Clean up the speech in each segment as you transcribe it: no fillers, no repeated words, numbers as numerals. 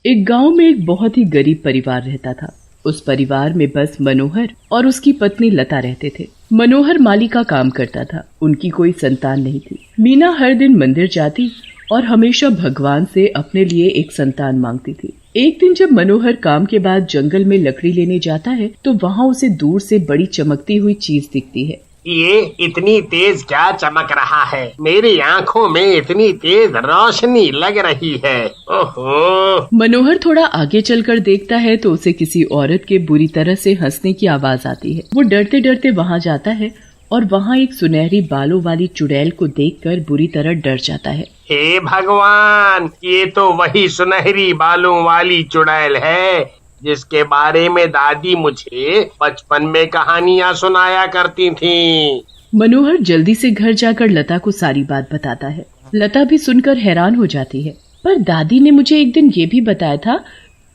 एक गांव में एक बहुत ही गरीब परिवार रहता था। उस परिवार में बस मनोहर और उसकी पत्नी लता रहते थे। मनोहर माली का काम करता था। उनकी कोई संतान नहीं थी। मीना हर दिन मंदिर जाती और हमेशा भगवान से अपने लिए एक संतान मांगती थी। एक दिन जब मनोहर काम के बाद जंगल में लकड़ी लेने जाता है तो वहाँ उसे दूर से बड़ी चमकती हुई चीज दिखती है। ये इतनी तेज क्या चमक रहा है? मेरी आंखों में इतनी तेज रोशनी लग रही है। ओहो! मनोहर थोड़ा आगे चलकर देखता है तो उसे किसी औरत के बुरी तरह से हंसने की आवाज आती है। वो डरते डरते वहाँ जाता है और वहाँ एक सुनहरी बालों वाली चुड़ैल को देखकर बुरी तरह डर जाता है। हे भगवान, ये तो वही सुनहरी बालों वाली चुड़ैल है जिसके बारे में दादी मुझे बचपन में कहानियाँ सुनाया करती थीं। मनोहर जल्दी से घर जाकर लता को सारी बात बताता है। लता भी सुनकर हैरान हो जाती है। पर दादी ने मुझे एक दिन ये भी बताया था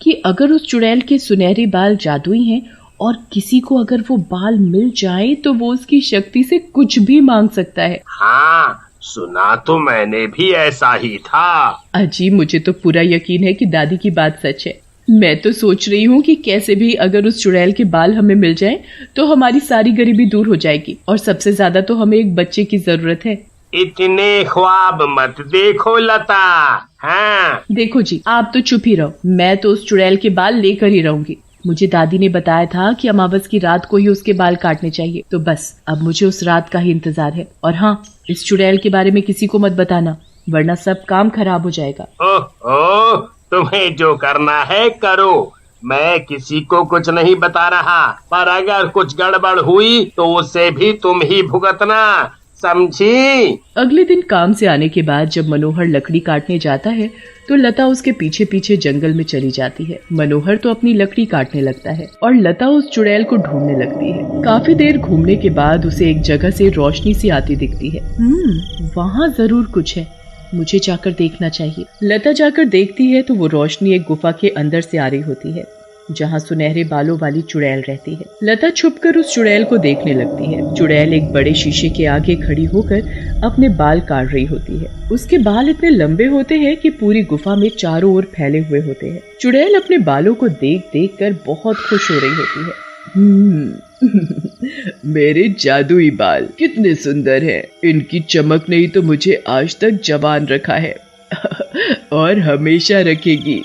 कि अगर उस चुड़ैल के सुनहरे बाल जादुई हैं और किसी को अगर वो बाल मिल जाए तो वो उसकी शक्ति से कुछ भी मांग सकता है। हाँ, सुना तो मैंने भी ऐसा ही था। अजी, मुझे तो पूरा यकीन है कि दादी की बात सच है। मैं तो सोच रही हूँ कि कैसे भी अगर उस चुड़ैल के बाल हमें मिल जाएं तो हमारी सारी गरीबी दूर हो जाएगी और सबसे ज्यादा तो हमें एक बच्चे की जरूरत है। इतने ख्वाब मत देखो लता। हाँ, देखो जी, आप तो चुप ही रहो। मैं तो उस चुड़ैल के बाल लेकर ही रहूंगी। मुझे दादी ने बताया था कि अमावस की रात को ही उसके बाल काटने चाहिए। तो बस अब मुझे उस रात का ही इंतजार है। और हाँ, इस चुड़ैल के बारे में किसी को मत बताना वरना सब काम खराब हो जाएगा। ओह, तुम्हें जो करना है करो। मैं किसी को कुछ नहीं बता रहा, पर अगर कुछ गड़बड़ हुई तो उसे भी तुम ही भुगतना, समझी? अगले दिन काम से आने के बाद जब मनोहर लकड़ी काटने जाता है तो लता उसके पीछे पीछे जंगल में चली जाती है। मनोहर तो अपनी लकड़ी काटने लगता है और लता उस चुड़ैल को ढूंढने लगती है। काफी देर घूमने के बाद उसे एक जगह से रोशनी सी आती दिखती है। वहाँ जरूर कुछ है, मुझे जाकर देखना चाहिए। लता जाकर देखती है तो वो रोशनी एक गुफा के अंदर से आ रही होती है जहाँ सुनहरे बालों वाली चुड़ैल रहती है। लता छुपकर उस चुड़ैल को देखने लगती है। चुड़ैल एक बड़े शीशे के आगे खड़ी होकर अपने बाल काट रही होती है। उसके बाल इतने लंबे होते हैं कि पूरी गुफा में चारों ओर फैले हुए होते हैं। चुड़ैल अपने बालों को देख देख कर बहुत खुश हो रही होती है। मेरे जादुई बाल कितने सुंदर हैं। इनकी चमक ने ही तो मुझे आज तक जवान रखा है और हमेशा रखेगी।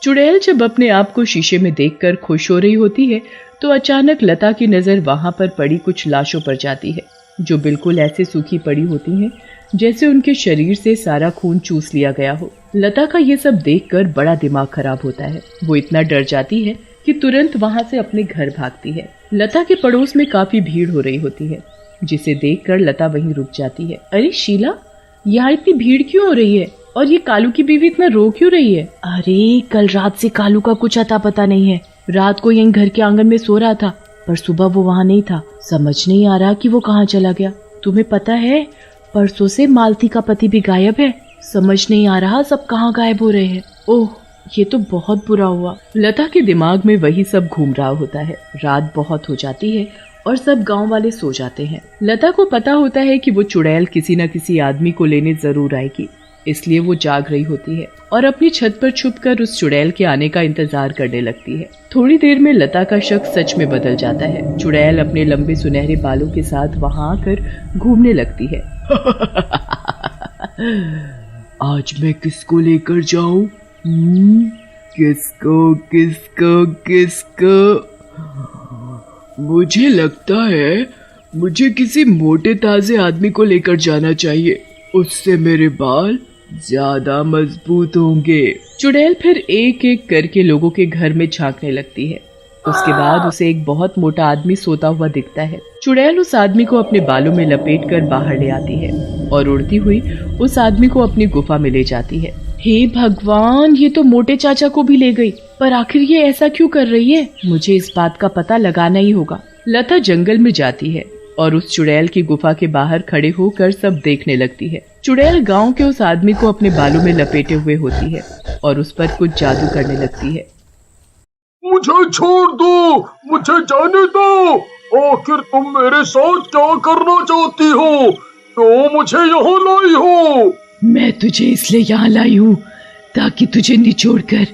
चुड़ैल जब अपने आप को शीशे में देखकर खुश हो रही होती है तो अचानक लता की नजर वहां पर पड़ी कुछ लाशों पर जाती है जो बिल्कुल ऐसे सूखी पड़ी होती हैं जैसे उनके शरीर से सारा खून चूस लिया गया हो। लता का ये सब देखकर बड़ा दिमाग खराब होता है। वो इतना डर जाती है कि तुरंत वहां से अपने घर भागती है। लता के पड़ोस में काफी भीड़ हो रही होती है जिसे देखकर लता वहीं रुक जाती है। अरे शीला, यहाँ इतनी भीड़ क्यों हो रही है और ये कालू की बीवी इतना रो क्यों रही है? अरे कल रात से कालू का कुछ अता पता नहीं है। रात को यहीं घर के आंगन में सो रहा था पर सुबह वो वहाँ नहीं था। समझ नहीं आ रहा कि वो कहाँ चला गया। तुम्हें पता है परसों से मालती का पति भी गायब है। समझ नहीं आ रहा सब कहाँ गायब हो रहे हैं। ओह, ये तो बहुत बुरा हुआ। लता के दिमाग में वही सब घूम रहा होता है। रात बहुत हो जाती है और सब गांव वाले सो जाते हैं। लता को पता होता है कि वो चुड़ैल किसी न किसी आदमी को लेने जरूर आएगी, इसलिए वो जाग रही होती है और अपनी छत पर छुपकर उस चुड़ैल के आने का इंतजार करने लगती है। थोड़ी देर में लता का शक सच में बदल जाता है। चुड़ैल अपने लंबे सुनहरे बालों के साथ वहां आकर घूमने लगती है। आज मैं किसको लेकर जाऊं? किसको किसको किसको? मुझे लगता है मुझे किसी मोटे ताजे आदमी को लेकर जाना चाहिए, उससे मेरे बाल ज्यादा मजबूत होंगे। चुड़ैल फिर एक एक करके लोगों के घर में झांकने लगती है। उसके बाद उसे एक बहुत मोटा आदमी सोता हुआ दिखता है। चुड़ैल उस आदमी को अपने बालों में लपेटकर बाहर ले आती है और उड़ती हुई उस आदमी को अपनी गुफा में ले जाती है। हे भगवान, ये तो मोटे चाचा को भी ले गई। पर आखिर ये ऐसा क्यों कर रही है? मुझे इस बात का पता लगाना ही होगा। लता जंगल में जाती है और उस चुड़ैल की गुफा के बाहर खड़े होकर सब देखने लगती है। चुड़ैल गांव के उस आदमी को अपने बालों में लपेटे हुए होती है और उस पर कुछ जादू करने लगती है। मुझे छोड़ दो, मुझे जाने दो। आखिर तुम मेरे साथ क्या करना चाहती हो? क्यों मुझे यहाँ लाई हो? मैं तुझे इसलिए यहाँ लाई हूँ ताकि तुझे निचोड़कर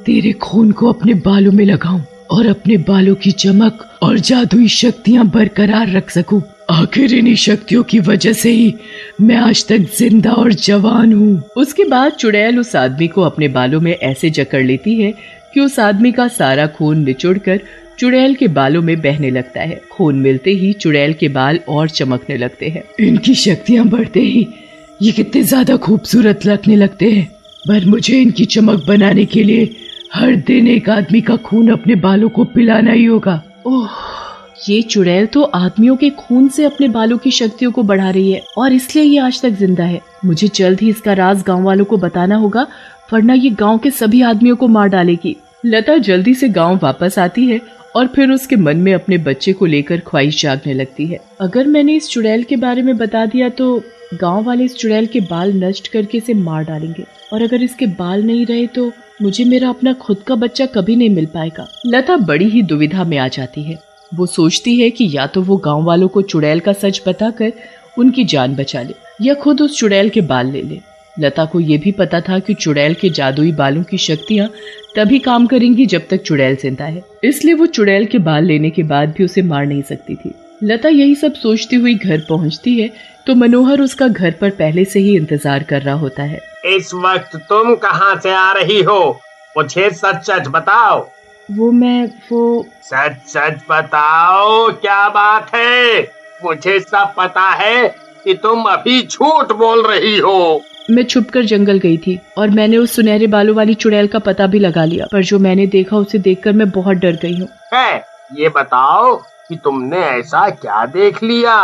तेरे खून को अपने बालों में लगाऊं और अपने बालों की चमक और जादुई शक्तियां बरकरार रख सकूं। आखिर इन्हीं शक्तियों की वजह से ही मैं आज तक जिंदा और जवान हूँ। उसके बाद चुड़ैल उस आदमी को अपने बालों में ऐसे जकड़ लेती है कि उस आदमी का सारा खून निचोड़कर चुड़ैल के बालों में बहने लगता है। खून मिलते ही चुड़ैल के बाल और चमकने लगते हैं। इनकी शक्तियां बढ़ते ही ये कितने ज्यादा खूबसूरत लगने लगते हैं, पर मुझे इनकी चमक बनाने के लिए हर दिन एक आदमी का खून अपने बालों को पिलाना ही होगा। ओह, ये चुड़ैल तो आदमियों के खून से अपने बालों की शक्तियों को बढ़ा रही है और इसलिए ये आज तक जिंदा है। मुझे जल्द ही इसका राज गांव वालों को बताना होगा, वरना ये गांव के सभी आदमियों को मार डालेगी। लता जल्दी से गांव वापस आती है और फिर उसके मन में अपने बच्चे को लेकर ख्वाहिश जागने लगती है। अगर मैंने इस चुड़ैल के बारे में बता दिया तो गांव वाले इस चुड़ैल के बाल नष्ट करके इसे मार डालेंगे, और अगर इसके बाल नहीं रहे तो मुझे मेरा अपना खुद का बच्चा कभी नहीं मिल पाएगा। लता बड़ी ही दुविधा में आ जाती है। वो सोचती है कि या तो वो गांव वालों को चुड़ैल का सच बताकर उनकी जान बचा ले या खुद उस चुड़ैल के बाल ले ले। लता को ये भी पता था कि चुड़ैल के जादुई बालों की शक्तियां तभी काम करेंगी जब तक चुड़ैल जिंदा है, इसलिए वो चुड़ैल के बाल लेने के बाद भी उसे मार नहीं सकती थी। लता यही सब सोचती हुई घर पहुंचती है तो मनोहर उसका घर पर पहले से ही इंतजार कर रहा होता है। इस वक्त तुम कहाँ से आ रही हो? मुझे सच सच बताओ। वो सच सच बताओ, क्या बात है? मुझे सब पता है कि तुम अभी झूठ बोल रही हो। मैं छुपकर जंगल गई थी और मैंने उस सुनहरे बालों वाली चुड़ैल का पता भी लगा लिया, पर जो मैंने देखा उसे देखकर मैं बहुत डर गई हूँ। ये बताओ कि तुमने ऐसा क्या देख लिया?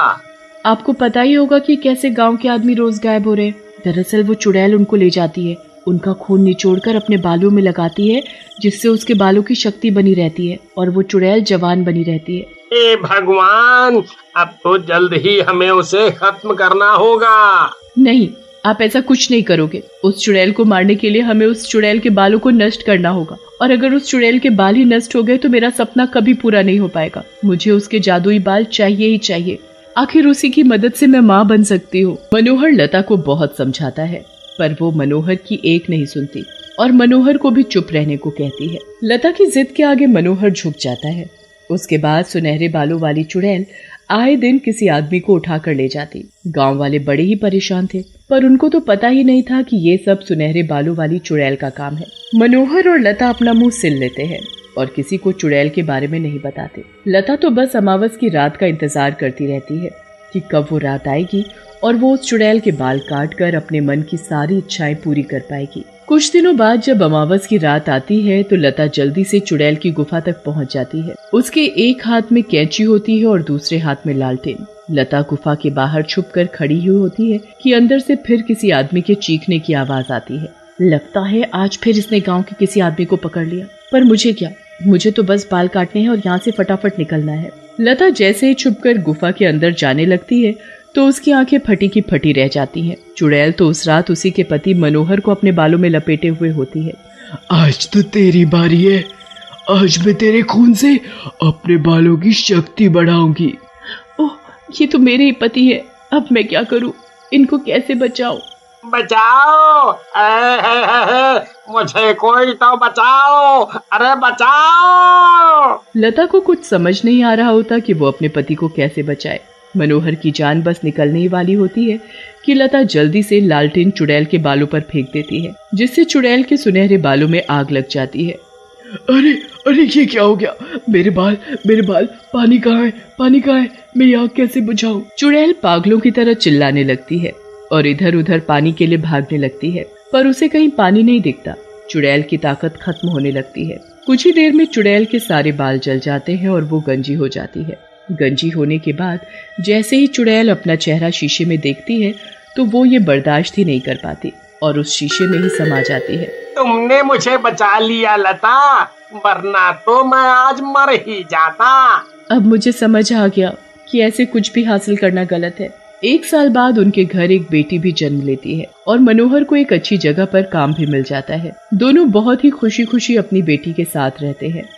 आपको पता ही होगा कि कैसे गांव के आदमी रोज गायब हो रहे हैं। दरअसल वो चुड़ैल उनको ले जाती है, उनका खून निचोड़कर अपने बालों में लगाती है, जिससे उसके बालों की शक्ति बनी रहती है और वो चुड़ैल जवान बनी रहती है। हे भगवान, अब तो जल्द ही हमें उसे खत्म करना होगा। नहीं, आप ऐसा कुछ नहीं करोगे। उस चुड़ैल को मारने के लिए हमें उस चुड़ैल के बालों को नष्ट करना होगा, और अगर उस चुड़ैल के बाल ही नष्ट हो गए तो मेरा सपना कभी पूरा नहीं हो पाएगा। मुझे उसके जादुई बाल चाहिए ही चाहिए। आखिर उसी की मदद से मैं माँ बन सकती हूँ। मनोहर लता को बहुत समझाता है, पर वो मनोहर की एक नहीं सुनती और मनोहर को भी चुप रहने को कहती है। लता की जिद के आगे मनोहर झुक जाता है। उसके बाद सुनहरे बालों वाली चुड़ैल आए दिन किसी आदमी को उठाकर ले जाती। गांव वाले बड़े ही परेशान थे, पर उनको तो पता ही नहीं था कि ये सब सुनहरे बालों वाली चुड़ैल का काम है। मनोहर और लता अपना मुंह सिल लेते हैं और किसी को चुड़ैल के बारे में नहीं बताते। लता तो बस अमावस की रात का इंतजार करती रहती है कि कब वो रात आएगी और वो उस चुड़ैल के बाल काट कर अपने मन की सारी इच्छाएं पूरी कर पाएगी। कुछ दिनों बाद जब अमावस की रात आती है तो लता जल्दी से चुड़ैल की गुफा तक पहुंच जाती है। उसके एक हाथ में कैंची होती है और दूसरे हाथ में लालटेन। लता गुफा के बाहर छुपकर खड़ी हुई होती है कि अंदर से फिर किसी आदमी के चीखने की आवाज आती है। लगता है आज फिर इसने गांव के किसी आदमी को पकड़ लिया, पर मुझे क्या, मुझे तो बस बाल काटने हैं और यहाँ से फटाफट निकलना है। लता जैसे ही छुपकर गुफा के अंदर जाने लगती है तो उसकी आंखें फटी की फटी रह जाती हैं। चुड़ैल तो उस रात उसी के पति मनोहर को अपने बालों में लपेटे हुए होती है। आज तो तेरी बारी है, आज मैं तेरे खून से अपने बालों की शक्ति बढ़ाऊंगी। ओह, ये तो मेरे ही पति है, अब मैं क्या करूं, इनको कैसे बचाऊं? बचाओ, मुझे कोई तो बचाओ, अरे बचाओ। लता को कुछ समझ नहीं आ रहा होता कि वो अपने पति को कैसे बचाए। मनोहर की जान बस निकलने ही वाली होती है कि लता जल्दी से लालटेन चुड़ैल के बालों पर फेंक देती है, जिससे चुड़ैल के सुनहरे बालों में आग लग जाती है। अरे अरे, ये क्या हो गया? मेरे बाल, पानी कहाँ है, पानी कहाँ है? मैं ये आग कैसे बुझाऊं? चुड़ैल पागलों की तरह चिल्लाने लगती है और इधर उधर पानी के लिए भागने लगती है, पर उसे कहीं पानी नहीं दिखता। चुड़ैल की ताकत खत्म होने लगती है। कुछ ही देर में चुड़ैल के सारे बाल जल जाते हैं और वो गंजी हो जाती है। गंजी होने के बाद जैसे ही चुड़ैल अपना चेहरा शीशे में देखती है तो वो ये बर्दाश्त ही नहीं कर पाती और उस शीशे में ही समा जाती है। तुमने मुझे बचा लिया लता, वरना तो मैं आज मर ही जाता। अब मुझे समझ आ गया कि ऐसे कुछ भी हासिल करना गलत है। 1 साल बाद उनके घर एक बेटी भी जन्म लेती है और मनोहर को एक अच्छी जगह पर काम भी मिल जाता है। दोनों बहुत ही खुशी खुशी अपनी बेटी के साथ रहते हैं।